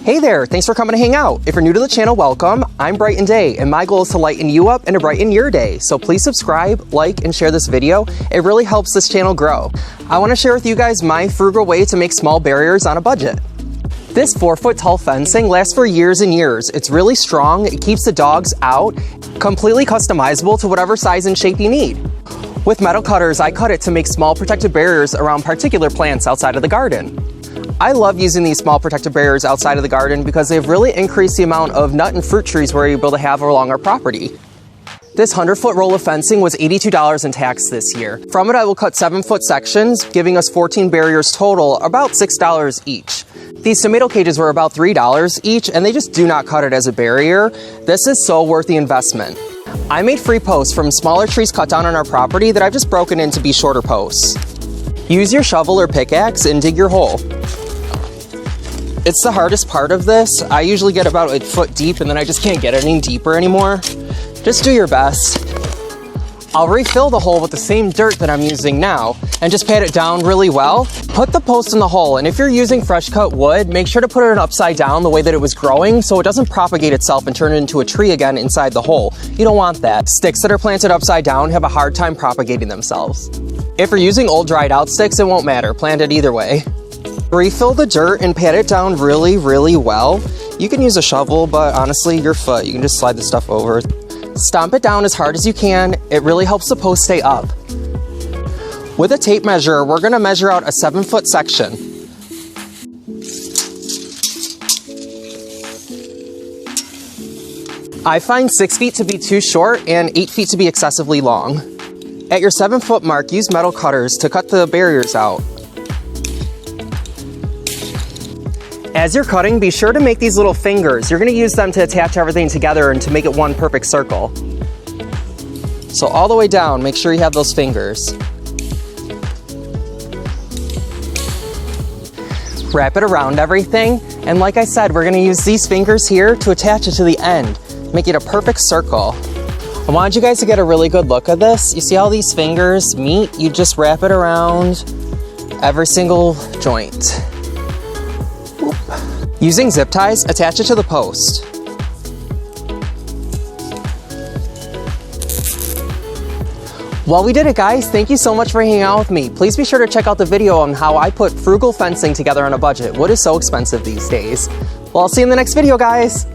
Hey there, thanks for coming to hang out. If you're new to the channel, welcome. I'm Brighten Day, and my goal is to lighten you up and to brighten your day. So please subscribe, like, and share this video. It really helps this channel grow. I want to share with you guys my frugal way to make small barriers on a budget. This 4-foot tall fencing lasts for years and years. It's really strong, it keeps the dogs out, completely customizable to whatever size and shape you need. With metal cutters, I cut it to make small protective barriers around particular plants outside of the garden. I love using these small protective barriers outside of the garden because they've really increased the amount of nut and fruit trees we're able to have along our property. This 100-foot roll of fencing was $82 in tax this year. From it, I will cut 7-foot sections, giving us 14 barriers total, about $6 each. These tomato cages were about $3 each, and they just do not cut it as a barrier. This is so worth the investment. I made free posts from smaller trees cut down on our property that I've just broken into be shorter posts. Use your shovel or pickaxe and dig your hole. It's the hardest part of this. I usually get about a foot deep and then I just can't get any deeper anymore. Just do your best. I'll refill the hole with the same dirt that I'm using now and just pat it down really well. Put the post in the hole, and if you're using fresh cut wood, make sure to put it upside down the way that it was growing so it doesn't propagate itself and turn it into a tree again inside the hole. You don't want that. Sticks that are planted upside down have a hard time propagating themselves. If you're using old dried out sticks, it won't matter. Plant it either way. Refill the dirt and pat it down really, really well. You can use a shovel, but honestly, your foot, you can just slide the stuff over. Stomp it down as hard as you can. It really helps the post stay up. With a tape measure, we're gonna measure out a 7-foot section. I find 6 feet to be too short and 8 feet to be excessively long. At your 7-foot mark, use metal cutters to cut the barriers out. As you're cutting, be sure to make these little fingers. You're gonna use them to attach everything together and to make it one perfect circle. So all the way down, make sure you have those fingers. Wrap it around everything, and like I said, we're gonna use these fingers here to attach it to the end, make it a perfect circle. I wanted you guys to get a really good look at this. You see how these fingers meet? You just wrap it around every single joint. Using zip ties, attach it to the post. Well, we did it, guys. Thank you so much for hanging out with me. Please be sure to check out the video on how I put frugal fencing together on a budget. Wood is so expensive these days. Well, I'll see you in the next video, guys.